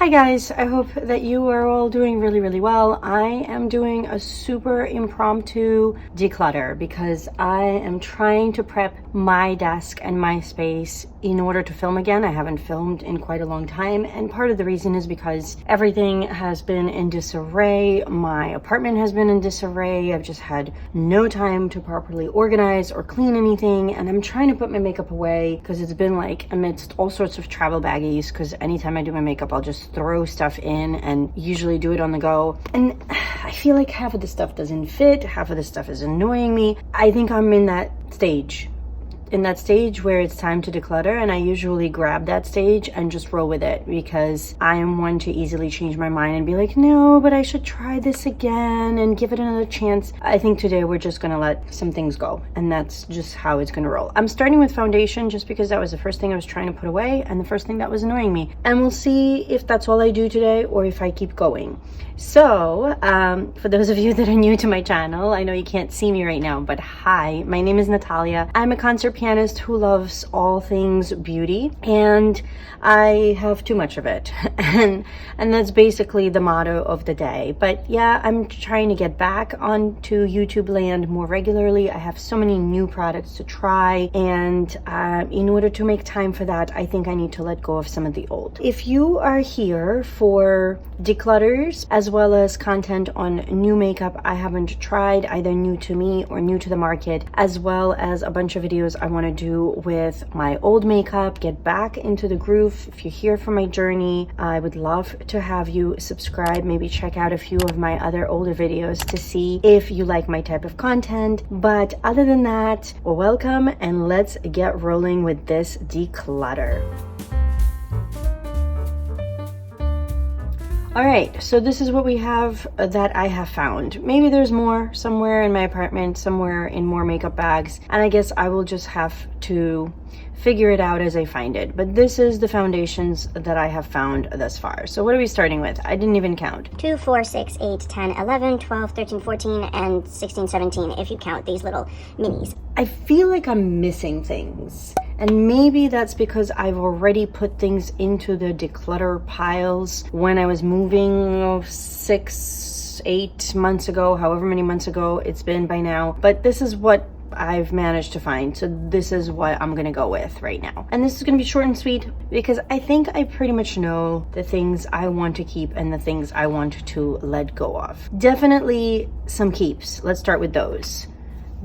Hi guys, I hope that you are all doing really well. I am doing a super impromptu declutter because I am trying to prep my desk and my space in order to film again. I haven't filmed in quite a long time, and part of the reason is because everything has been in disarray. My apartment has been in disarray. I've just had no time to properly organize or clean anything, and I'm trying to put my makeup away because it's been like amidst all sorts of travel baggies, because anytime I do my makeup I'll just throw stuff in and usually do it on the go, and I feel like half of the stuff doesn't fit, half of the stuff is annoying me. I think I'm in that stage where it's time to declutter, and I usually grab that stage and just roll with it because I am one to easily change my mind and be like, no, but I should try this again and give it another chance. I think today we're just gonna let some things go, and that's just how it's gonna roll. I'm starting with foundation just because that was the first thing I was trying to put away and the first thing that was annoying me, and we'll see if that's all I do today or if I keep going. So for those of you that are new to my channel, I know you can't see me right now, but hi, my name is Natalia. I'm a concert pianist who loves all things beauty, and I have too much of it and that's basically the motto of the day. But yeah, I'm trying to get back onto YouTube land more regularly. I have so many new products to try, and in order to make time for that, I think I need to let go of some of the old. If you are here for declutters as well as content on new makeup I haven't tried, either new to me or new to the market, as well as a bunch of videos I want to do with my old makeup, get back into the groove. If you're here for my journey, I would love to have you subscribe, maybe check out a few of my other older videos to see if you like my type of content. But other than that, welcome, and let's get rolling with this declutter. All right, so this is what we have that I have found. Maybe there's more somewhere in my apartment, somewhere in more makeup bags, and I guess I will just have to figure it out as I find it. But this is the foundations that I have found thus far. So what are we starting with? I didn't even count. 2, 4, 6, 8, 10, 11, 12, 13, 14, and 16, 17, if you count these little minis. I feel like I'm missing things. And maybe that's because I've already put things into the declutter piles when I was moving 6, 8 months ago, however many months ago it's been by now. But this is what I've managed to find, so this is what I'm gonna go with right now. And this is gonna be short and sweet because I think I pretty much know the things I want to keep and the things I want to let go of. Definitely some keeps. Let's start with those.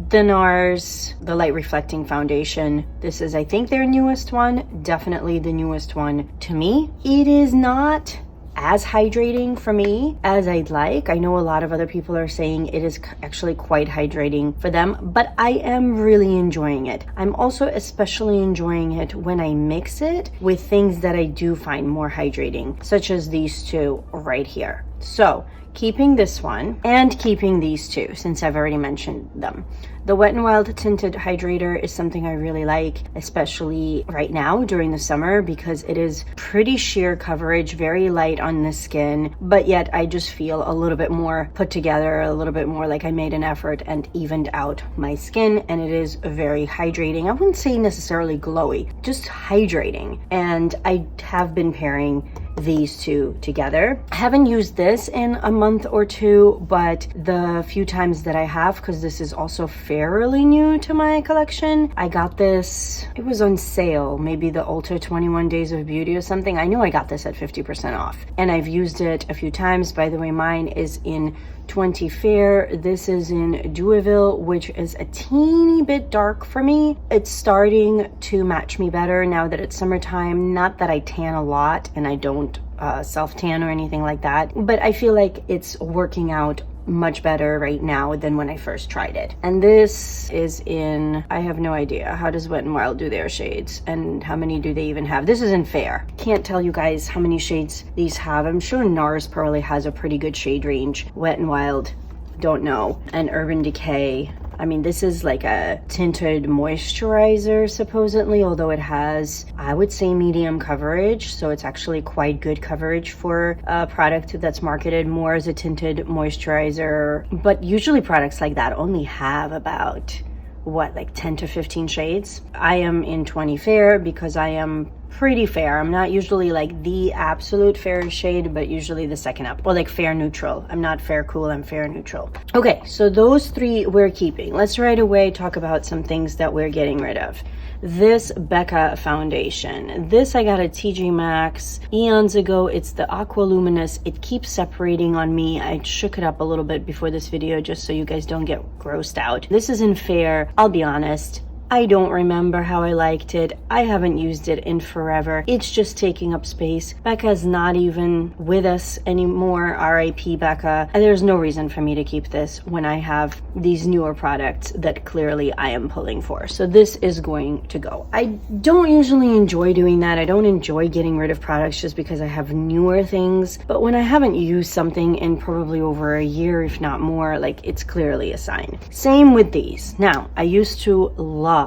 The NARS, the light reflecting foundation. This is, I think, their newest one. Definitely the newest one to me. It is not as hydrating for me as I'd like. I know a lot of other people are saying it is actually quite hydrating for them, but I am really enjoying it. I'm also especially enjoying it when I mix it with things that I do find more hydrating, such as these two right here. So keeping this one and keeping these two, since I've already mentioned them. The Wet n Wild Tinted Hydrator is something I really like, especially right now during the summer, because it is pretty sheer coverage, very light on the skin, but yet I just feel a little bit more put together, a little bit more like I made an effort and evened out my skin, and it is very hydrating. I wouldn't say necessarily glowy, just hydrating. And I have been pairing these two together. I haven't used this in a month or two, but the few times that I have, because this is also fairly new to my collection, I got this, it was on sale, maybe the Ulta 21 Days of Beauty or something. I know I got this at 50% off, and I've used it a few times. By the way, mine is in 20 Fair. This is in Dewaville, which is a teeny bit dark for me. It's starting to match me better now that it's summertime. Not that I tan a lot, and I don't self-tan or anything like that, but I feel like it's working out much better right now than when I first tried it. And this is in, I have no idea, how does Wet n Wild do their shades, and how many do they even have? This is in Fair. Can't tell you guys how many shades these have. I'm sure NARS probably has a pretty good shade range. Wet n Wild, don't know. And Urban Decay, I mean, this is like a tinted moisturizer supposedly, although it has, I would say, medium coverage. So it's actually quite good coverage for a product that's marketed more as a tinted moisturizer. But usually products like that only have about what, like 10 to 15 shades. I am in 20 fair because I am pretty fair. I'm not usually like the absolute fairest shade, but usually the second up, or like fair neutral. I'm not fair cool, I'm fair neutral. Okay, so those three we're keeping. Let's right away talk about some things that we're getting rid of. This Becca foundation. This I got at TJ Maxx eons ago. It's the Aqua Luminous. It keeps separating on me. I shook it up a little bit before this video just so you guys don't get grossed out. This is in fair. I'll be honest, I don't remember how I liked it. I haven't used it in forever. It's just taking up space. Becca's not even with us anymore. RIP Becca. And there's no reason for me to keep this when I have these newer products that clearly I am pulling for. So this is going to go. I don't usually enjoy doing that. I don't enjoy getting rid of products just because I have newer things. But when I haven't used something in probably over a year, if not more, like it's clearly a sign. Same with these. Now, I used to love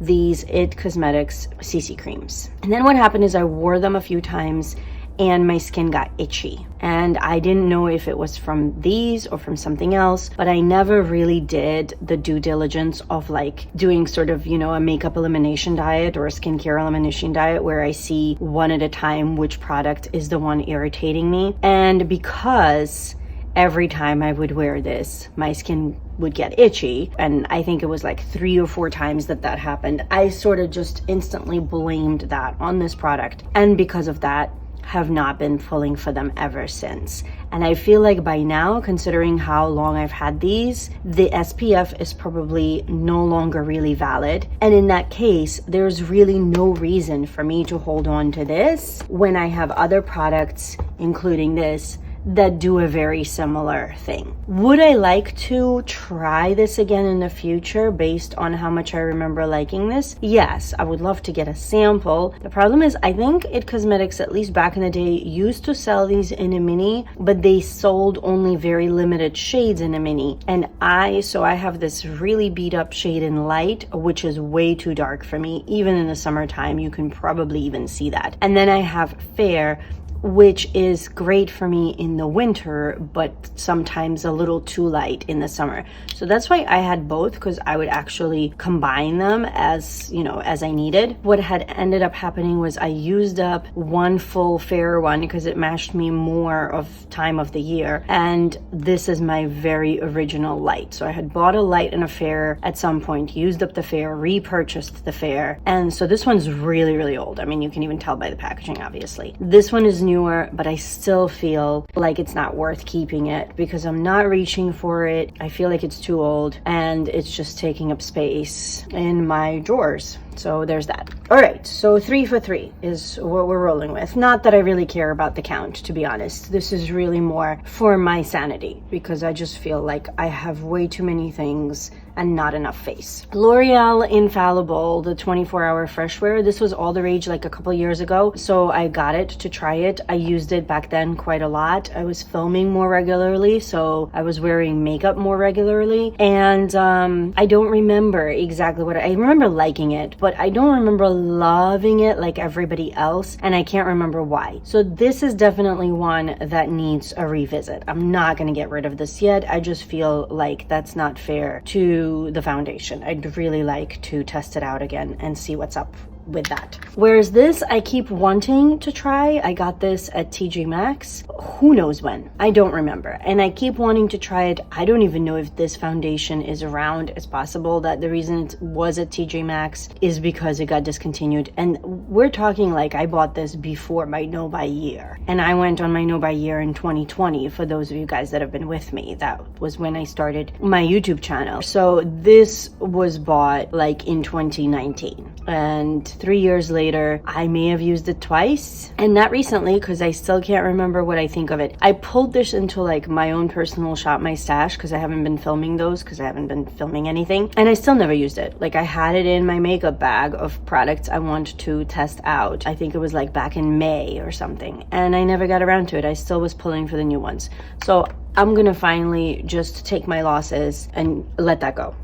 these IT Cosmetics CC creams. And then what happened is I wore them a few times and my skin got itchy. And I didn't know if it was from these or from something else, but I never really did the due diligence of like doing sort of, you know, a makeup elimination diet or a skincare elimination diet where I see one at a time which product is the one irritating me. And because every time I would wear this, my skin would get itchy, and I think it was like 3 or 4 times that happened. I sort of just instantly blamed that on this product, and because of that, have not been pulling for them ever since. And I feel like by now, considering how long I've had these, the SPF is probably no longer really valid. And in that case, there's really no reason for me to hold on to this when I have other products, including this, that do a very similar thing. Would I like to try this again in the future based on how much I remember liking this? Yes, I would love to get a sample. The problem is I think IT Cosmetics, at least back in the day, used to sell these in a mini, but they sold only very limited shades in a mini. And I have this really beat up shade in light, which is way too dark for me. Even in the summertime, you can probably even see that. And then I have fair, which is great for me in the winter, but sometimes a little too light in the summer. So that's why I had both, because I would actually combine them as, you know, as I needed. What had ended up happening was I used up one full fair one because it matched me more of time of the year. And this is my very original light. So I had bought a light and a fair at some point, used up the fair, repurchased the fair. And so this one's really, really old. I mean, you can even tell by the packaging, obviously. This one is newer, but I still feel like it's not worth keeping it because I'm not reaching for it. I feel like it's too old and it's just taking up space in my drawers. So there's that. All right, so 3 for 3 is what we're rolling with. Not that I really care about the count, to be honest. This is really more for my sanity because I just feel like I have way too many things and not enough face. L'Oreal Infallible, the 24-hour fresh wear. This was all the rage like a couple years ago, so I got it to try it. I used it back then quite a lot. I was filming more regularly, so I was wearing makeup more regularly, and I don't remember exactly what I remember liking it, but I don't remember loving it like everybody else, and I can't remember why. So this is definitely one that needs a revisit. I'm not gonna get rid of this yet. I just feel like that's not fair to the foundation. I'd really like to test it out again and see what's up with that. Whereas this, I keep wanting to try. I got this at TJ Maxx. Who knows when? I don't remember. And I keep wanting to try it. I don't even know if this foundation is around. It's possible that the reason it was at TJ Maxx is because it got discontinued. And we're talking like I bought this before my no buy year. And I went on my no buy year in 2020 for those of you guys that have been with me. That was when I started my YouTube channel. So this was bought like in 2019. And 3 years later, I may have used it twice, and not recently because I still can't remember what I think of it. I pulled this into like my own personal shop, my stash, because I haven't been filming those because I haven't been filming anything, and I still never used it. Like I had it in my makeup bag of products I want to test out. I think it was like back in May or something, and I never got around to it. I still was pulling for the new ones. So I'm gonna finally just take my losses and let that go.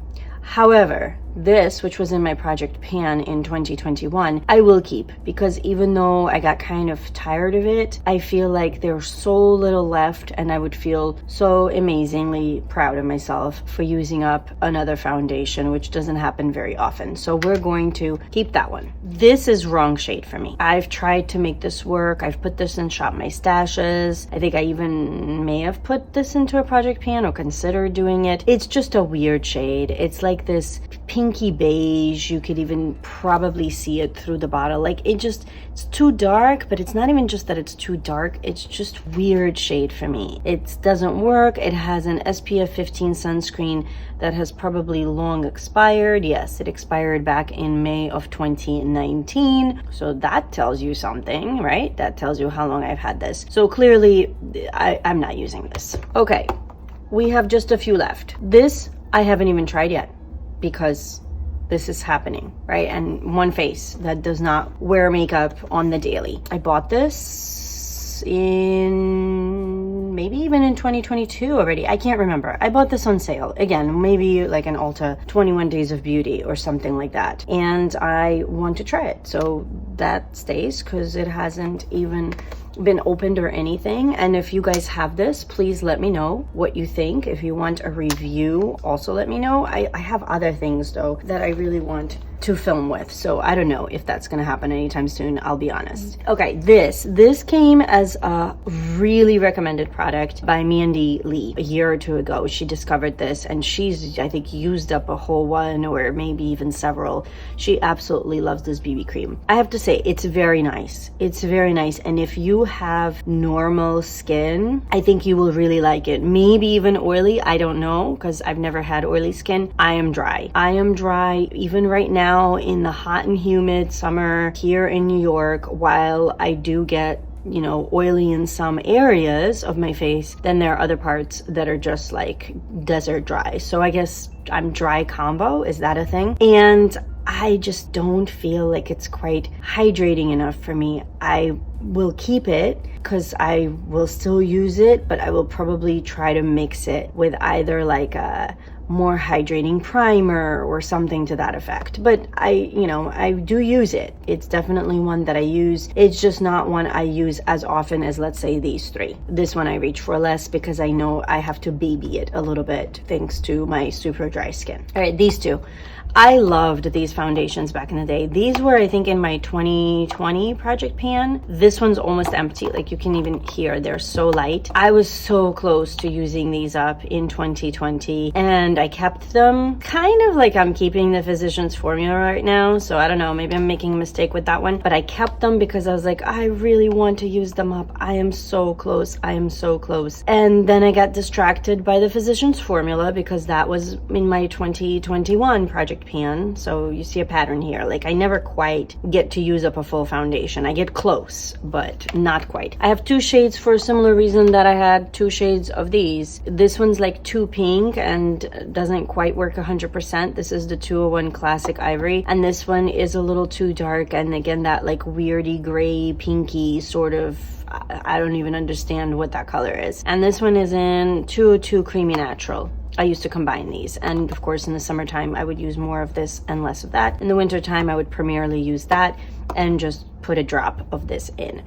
However, This, which was in my project pan in 2021, I will keep, because even though I got kind of tired of it, I feel like there's so little left, and I would feel so amazingly proud of myself for using up another foundation, which doesn't happen very often. So we're going to keep that one. This is wrong shade for me. I've tried to make this work. I've put this in Shop My Stashes. I think I even may have put this into a project pan or considered doing it. It's just a weird shade. It's like this pinky beige. You could even probably see it through the bottle. Like it's too dark, but it's not even just that it's too dark. It's just weird shade for me. It doesn't work. It has an SPF 15 sunscreen that has probably long expired. Yes, it expired back in May of 2019. So that tells you something, right? That tells you how long I've had this. So clearly I'm not using this. Okay, we have just a few left. This I haven't even tried yet, because this is happening, right? And one face that does not wear makeup on the daily. I bought this in maybe even in 2022 already. I can't remember. I bought this on sale. Again, maybe like an Ulta 21 Days of Beauty or something like that. And I want to try it. So that stays, because it hasn't even been opened or anything. And if you guys have this, please let me know what you think. If you want a review, also let me know. I have other things though that I really want to film with, so I don't know if that's gonna happen anytime soon, I'll be honest. Okay, this came as a really recommended product by Mandy Lee a year or two ago. She discovered this, and she's, I think, used up a whole one or maybe even several. She absolutely loves this BB cream. I have to say, it's very nice. It's very nice, and if you have normal skin, I think you will really like it. Maybe even oily, I don't know, because I've never had oily skin. I am dry. Even right now in the hot and humid summer here in New York. While I do get, you know, oily in some areas of my face, then there are other parts that are just like desert dry. So I guess I'm dry combo. Is that a thing? And I just don't feel like it's quite hydrating enough for me. I will keep it because I will still use it, but I will probably try to mix it with either like a more hydrating primer or something to that effect. But I do use it. It's definitely one that I use. It's just not one I use as often as, let's say, these three. This one I reach for less because I know I have to baby it a little bit thanks to my super dry skin. All right, these two. I loved these foundations back in the day. These were, I think, in my 2020 project pan. This one's almost empty. Like, you can even hear they're so light. I was so close to using these up in 2020, and I kept them. Kind of like I'm keeping the Physicians Formula right now, so I don't know, maybe I'm making a mistake with that one, but I kept them because I was like, I really want to use them up. I am so close. I am so close. And then I got distracted by the Physicians Formula because that was in my 2021 project pan. So you see a pattern here. Like, I never quite get to use up a full foundation. I get close, but not quite. I have two shades for a similar reason that I had two shades of these. This one's like too pink and doesn't quite work 100%. This is the 201 Classic Ivory, and this one is a little too dark, and again, that like weirdy gray pinky sort of, I don't even understand what that color is. And this one is in 202 Creamy Natural. I used to combine these, and of course in the summertime I would use more of this and less of that. In the wintertime I would primarily use that and just put a drop of this in.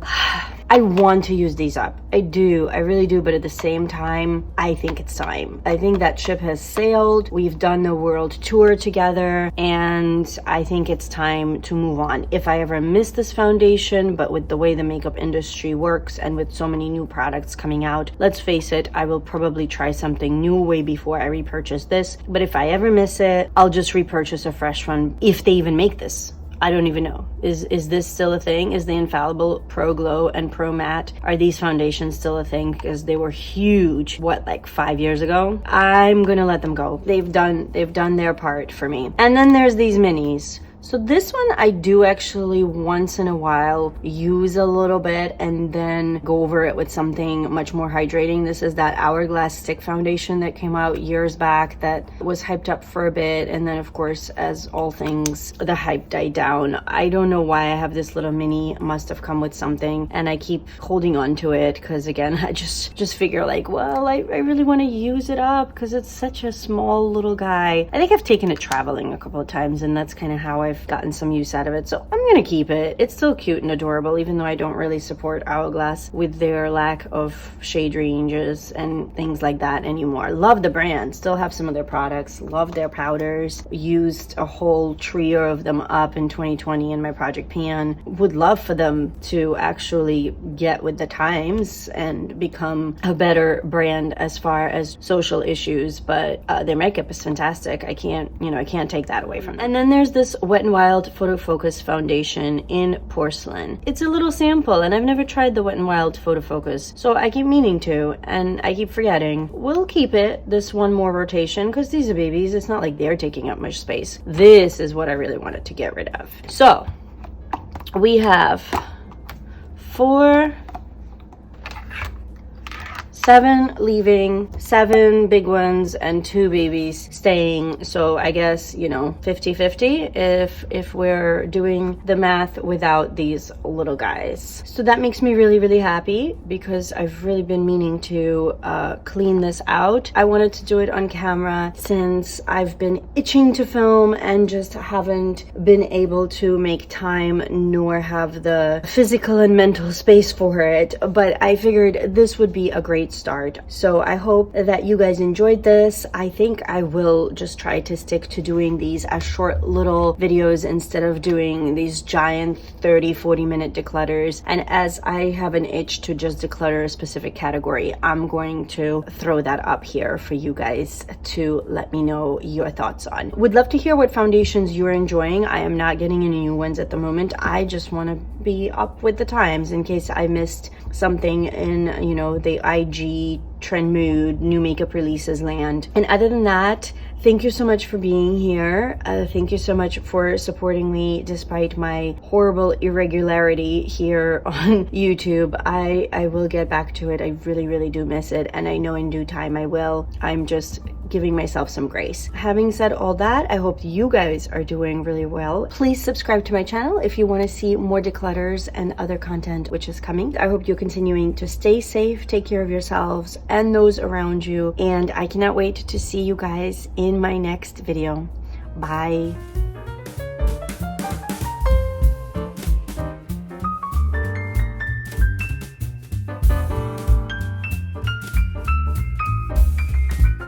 I want to use these up. I do. I really do. But at the same time, I think it's time. I think that ship has sailed. We've done the world tour together, and I think it's time to move on. If I ever miss this foundation, but with the way the makeup industry works and with so many new products coming out, let's face it, I will probably try something new way before I repurchase this. But if I ever miss it, I'll just repurchase a fresh one if they even make this. I don't even know. Is this still a thing? Is the Infallible Pro Glow and Pro Matte, are these foundations still a thing? Because they were huge, what, like 5 years ago? I'm gonna let them go. They've done their part for me. And then there's these minis. So this one I do actually once in a while use a little bit and then go over it with something much more hydrating. This is that Hourglass Stick Foundation that came out years back that was hyped up for a bit, and then of course, as all things, the hype died down. I don't know why I have this little mini, must have come with something, and I keep holding on to it because again, I just figure like, well, I really want to use it up because it's such a small little guy. I think I've taken it traveling a couple of times, and that's kind of how I've gotten some use out of it, so I'm gonna keep it. It's still cute and adorable, even though I don't really support Hourglass with their lack of shade ranges and things like that anymore. Love the brand, still have some of their products, love their powders, used a whole trio of them up in 2020 in my project pan. Would love for them to actually get with the times and become a better brand as far as social issues, but their makeup is fantastic. I can't take that away from them. And then there's this Wet n Wild Photo Focus foundation in porcelain. It's a little sample, and I've never tried the Wet n Wild Photo Focus, so I keep meaning to, and I keep forgetting. We'll keep it this one more rotation because these are babies. It's not like they're taking up much space. This is what I really wanted to get rid of. So we have 7 leaving, 7 big ones, and 2 babies staying. So I guess, 50-50 if we're doing the math without these little guys. So that makes me really, really happy because I've really been meaning to clean this out. I wanted to do it on camera since I've been itching to film and just haven't been able to make time nor have the physical and mental space for it. But I figured this would be a great start. So I hope that you guys enjoyed this. I think I will just try to stick to doing these as short little videos instead of doing these giant 30-40 minute declutters. And as I have an itch to just declutter a specific category, I'm going to throw that up here for you guys to let me know your thoughts on. Would love to hear what foundations you're enjoying. I am not getting any new ones at the moment. I just want to be up with the times in case I missed something in the IG trend mood new makeup releases land. And other than that, thank you so much for being here. Thank you so much for supporting me despite my horrible irregularity here on YouTube. I will get back to it. I really, really do miss it, and I know in due time I will. I'm just giving myself some grace. Having said all that, I hope you guys are doing really well. Please subscribe to my channel if you want to see more declutters and other content which is coming. I hope you're continuing to stay safe, take care of yourselves and those around you, and I cannot wait to see you guys in my next video. Bye.